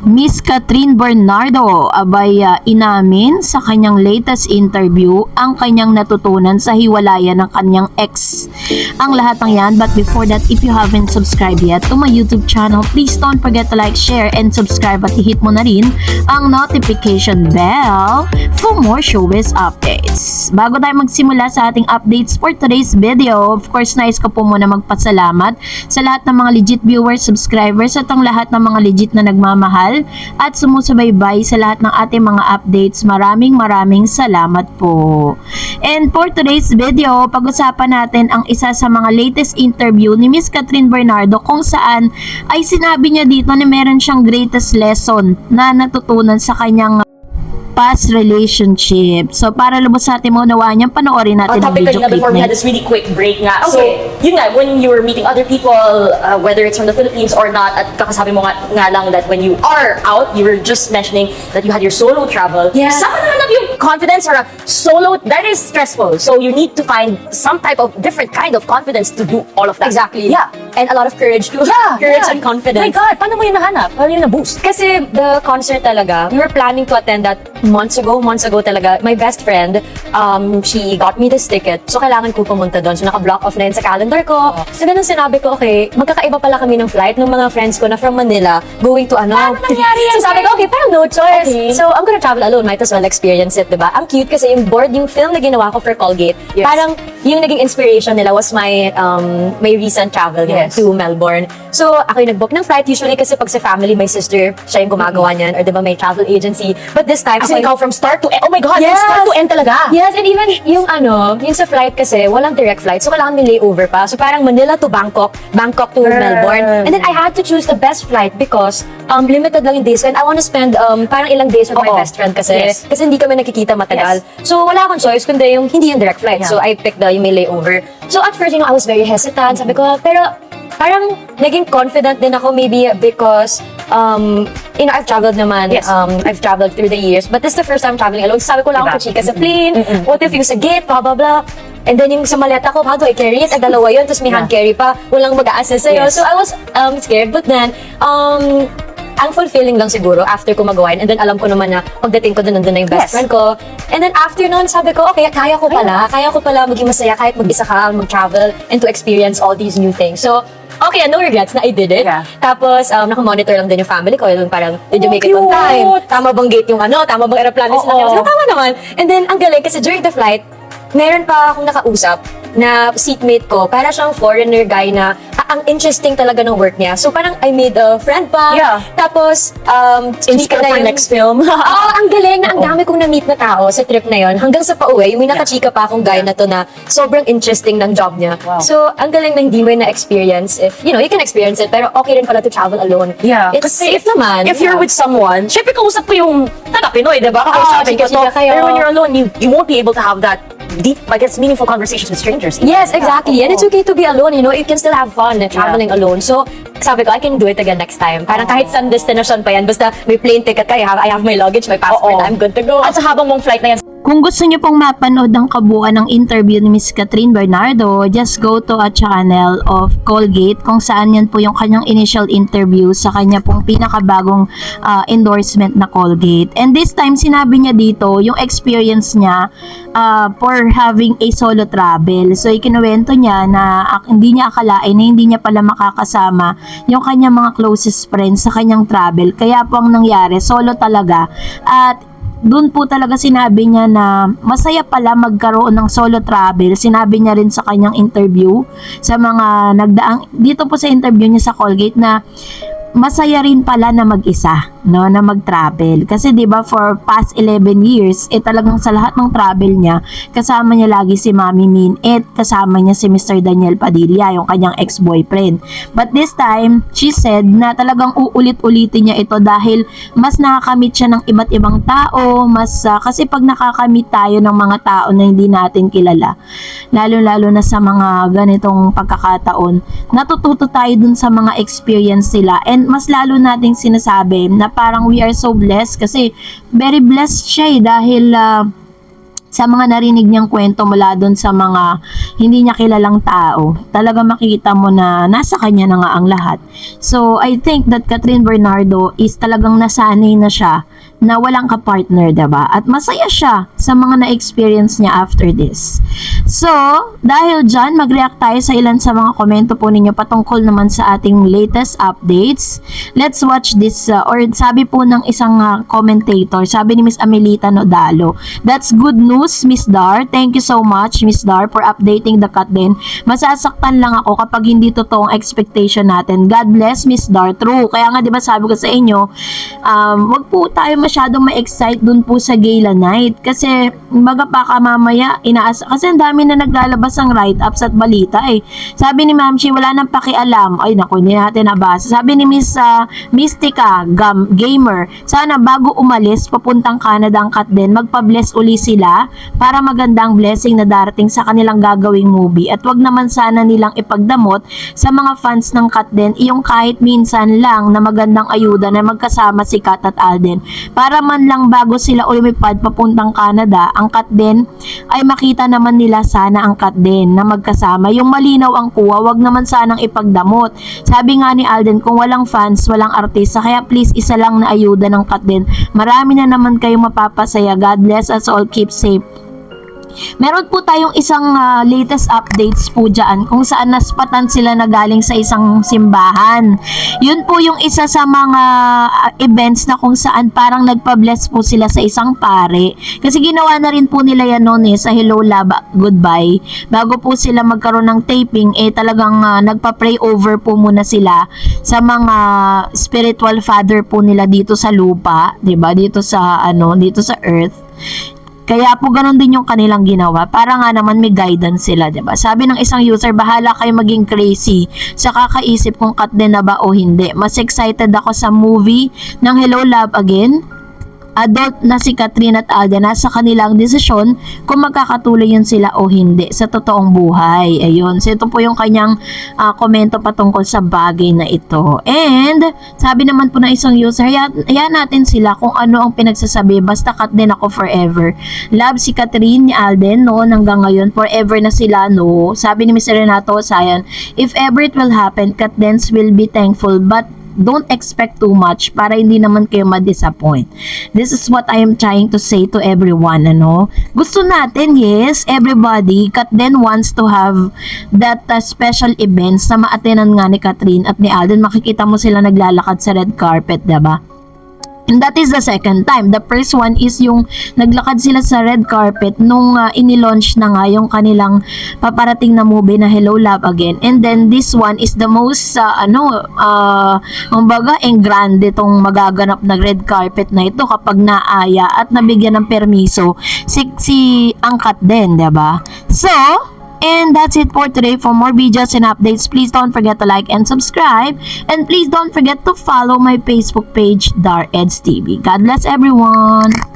Miss Catherine Bernardo abay inamin sa kanyang latest interview ang kanyang natutunan sa hiwalayan ng kanyang ex. Ang lahat ng yan, but before that, if you haven't subscribed yet to my YouTube channel, please don't forget to like, share, and subscribe at i-hit mo na rin ang notification bell for more showbiz updates. Bago tayo magsimula sa ating updates for today's video, of course, nais ko po muna magpasalamat sa lahat ng mga legit viewers, subscribers, at ang lahat ng mga legit na nagmamahal at sumusubaybay sa lahat ng ating mga updates. Maraming salamat po. And for today's video, pag-usapan natin ang isa sa mga latest interview ni Miss Catherine Bernardo kung saan ay sinabi niya dito na meron siyang greatest lesson na natutunan sa kanyang past relationship. So, para lubos sa ating maunawaan yan, panoorin natin ang topic video kanina clip before we na had this really quick break nga. Okay. So, yun nga, when you were meeting other people, whether it's from the Philippines or not, at kakasabi mo nga lang that when you are out, you were just mentioning that you had your solo travel. Yeah. Saan mo nahanap yung confidence or a solo, that is stressful. So, you need to find some type of different kind of confidence to do all of that. Exactly. Yeah. And a lot of courage too. Courage and confidence. My God, paano mo yun nahanap? Paano yun na-boost? Kasi the concert talaga, we were planning to attend that months ago talaga. My best friend, she got me this ticket. So, kailangan ko pumunta doon. So, naka-block off na yun sa calendar ko. So, ganun sinabi ko, okay, magkakaiba pala kami ng flight ng mga friends ko na from Manila going to ano. Paano nangyari yan? So, sabi ko, okay, parang no choice. Okay. So, I'm gonna travel alone. Might as well experience it, diba? Ang cute kasi yung board, yung film na ginawa ko for Colgate, Yes. parang yung naging inspiration nila was my recent travel Yes. to Melbourne. So, ako yung nag-book ng flight. Usually kasi pag sa family, my sister, siya yung gumagawa niyan. Or diba, may travel agency. But this time, Kasi ako ikaw from start to end. Oh my God, Yes. from start to end talaga. Yes, and even yung yung sa flight kasi, walang direct flight. So, kailangan may layover pa. So, parang Manila to Bangkok, Bangkok to Melbourne. And then, I had to choose the best flight because limited lang yung days. And I want to spend parang ilang days with my Oo. best friend kasi Yes. kasi hindi kami nakikita matagal. So, wala akong choice kundi hindi yung direct flight. Yeah. So, I picked yung may layover. So, at first, I was very hesitant. Sabi ko, pero parang naging confident din ako maybe because I've traveled naman. Yes. I've traveled through the years. But this is the first time traveling alone. Sabi ko lang Diba? ako chika sa plane. What if yung sa gate, blah, blah, blah. And then yung sa maleta ko, how do I carry it? Dalawa yun. Tapos may hand carry pa. Walang mag-a-assist sa'yo. Yes. So I was scared. But then, ang fulfilling lang siguro after ko magawa yun. And then alam ko naman na pagdating ko doon, nandun na yung best Yes. friend ko. And then after nun, sabi ko, okay, kaya ko pala maging masaya kahit mag-isa ka, mag-travel, and to experience all these new things. So, okay, no regrets na I did it. Yeah. Tapos, nakamonitor lang din yung family ko. Yung parang, did you make it on cute. time? Tama bang gate yung tama bang aeroplano Oo. sila? So, tama naman. And then, ang galing kasi during the flight, meron pa akong nakausap na seatmate ko. Para siyang foreigner guy na ang interesting talaga ng work niya. So, parang I made a friend pa. Yeah. Tapos, Inspire for next film. Oo, ang galing na ang Oo. dami kong na-meet na tao sa trip na yon. Hanggang sa pauwi, may nakachika pa akong guy na to na sobrang interesting ng job niya. Wow. So, ang galing na hindi mo yun na-experience. If, you can experience it, pero okay rin pala to travel alone. Yeah. It's Kasi safe naman. If you're with someone, syempre kausap ko yung taga-Pinoy, diba? Kakausapin ko to. chika-chika kayo. Pero when you're alone, you won't be able to have that deep, meaningful conversations with strangers. Yes, exactly. And it's okay to be alone, you can still have fun traveling Yeah. alone. So, sabi ko, I can do it again next time. Parang kahit saan destination pa yan, basta may plane ticket ka, I have my luggage, my passport, Oo. I'm good to go. At sa habang mong flight na yan, Kung gusto niyo pong mapanood ang kabuuan ng interview ni Miss Catherine Bernardo, just go to a channel of Colgate kung saan yan po yung kanyang initial interview sa kanya pong pinakabagong endorsement na Colgate. And this time, sinabi niya dito yung experience niya for having a solo travel. So, ikinuwento niya na hindi niya akalain na hindi niya pala makakasama yung kanyang mga closest friends sa kanyang travel. Kaya po ang nangyari, solo talaga. At doon po talaga sinabi niya na masaya pala magkaroon ng solo travel. Sinabi niya rin sa kanyang interview sa mga nagdaang dito po sa interview niya sa Colgate na masaya rin pala na mag-isa, no, na mag-travel. Kasi 'di ba for past 11 years, talagang sa lahat ng travel niya, kasama niya lagi si Mami Min at kasama niya si Mr. Daniel Padilla, yung kanyang ex-boyfriend. But this time, she said na talagang uulit-ulitin niya ito dahil mas nakakamit siya ng iba't ibang tao, kasi pag nakakamit tayo ng mga tao na hindi natin kilala, lalo-lalo na sa mga ganitong pagkakataon, natututo tayo dun sa mga experience nila. And mas lalo nating sinasabi na parang we are so blessed kasi very blessed siya dahil sa mga narinig niyang kwento mula doon sa mga hindi niya kilalang tao, talaga makikita mo na nasa kanya na nga ang lahat. So, I think that Catherine Bernardo is talagang nasanay na siya na walang kapartner, diba? At masaya siya sa mga na-experience niya after this. So, dahil dyan, mag-react tayo sa ilan sa mga komento po ninyo patungkol naman sa ating latest updates. Let's watch this, or sabi po ng isang commentator, sabi ni Miss Amelita Nodalo, "That's good news, Miss Dar. Thank you so much, Miss Dar, for updating the cut din. Masasaktan lang ako kapag hindi totoong expectation natin. God bless, Miss Dar." True. Kaya nga, di ba sabi ko sa inyo, wag po tayo masyadong ma-excite dun po sa gala night. Kasi, baga pa ka mamaya, kasi ang dami na naglalabas ang write-ups at balita eh. Sabi ni Ma'am Chi, wala nang pakialam. Ay, naku, hindi natin nabasa. Sabi ni Miss Mystica Gamer, sana bago umalis, papuntang Canada ang cut din, magpa-bless uli sila para magandang blessing na darating sa kanilang gagawing movie. At wag naman sana nilang ipagdamot sa mga fans ng cut din, iyong kahit minsan lang na magandang ayuda na magkasama si Kat at Alden. Para man lang bago sila lumipad papuntang Canada, ang cut din ay makita naman nila sana ang cut din na magkasama. Yung malinaw ang kuha, wag naman sanang ipagdamot. Sabi nga ni Alden, kung walang fans, walang artista, kaya please isa lang na ayuda ng cut din. Marami na naman kayong mapapasaya. God bless us all, keep safe. Meron po tayong isang latest updates po dyan kung saan naspatan sila na galing sa isang simbahan. Yun po yung isa sa mga events na kung saan parang nagpa-bless po sila sa isang pare. Kasi ginawa na rin po nila yan noon sa Hello Love Goodbye. Bago po sila magkaroon ng taping, talagang nagpa-pray over po muna sila sa mga spiritual father po nila dito sa lupa, 'di ba? Dito sa dito sa earth. Kaya po ganun din yung kanilang ginawa para nga naman may guidance sila, 'di ba? Sabi ng isang user, bahala kayo maging crazy sa kakaisip kung cut din na ba o hindi. Mas excited ako sa movie ng Hello Love Again. Adult na si Catherine at Alden, nasa kanilang desisyon kung magkakatuloy yun sila o hindi sa totoong buhay. Ayun. So, ito po yung kanyang komento patungkol sa bagay na ito. And, sabi naman po ng isang user, hayaan natin sila kung ano ang pinagsasabi. Basta cut din ako forever. Love si Catherine ni Alden noon hanggang ngayon. Forever na sila, no? Sabi ni Mr. Renato Sayan, if ever it will happen, cut dens will be thankful, but don't expect too much para hindi naman kayo ma-disappoint. This is what I am trying to say to everyone, Gusto natin, yes, everybody, Kat then wants to have that special events na ma-attenan nga ni Catherine at ni Alden. Makikita mo sila naglalakad sa red carpet, diba? And that is the second time. The first one is yung naglakad sila sa red carpet nung inilaunch na nga yung kanilang paparating na movie na Hello Love Again. And then this one is the most kumbaga en grande itong magaganap na red carpet na ito kapag naaya at nabigyan ng permiso si Angkat din, 'di ba? So, and that's it for today. For more videos and updates, please don't forget to like and subscribe. And please don't forget to follow my Facebook page, Dar Eds TV. God bless everyone!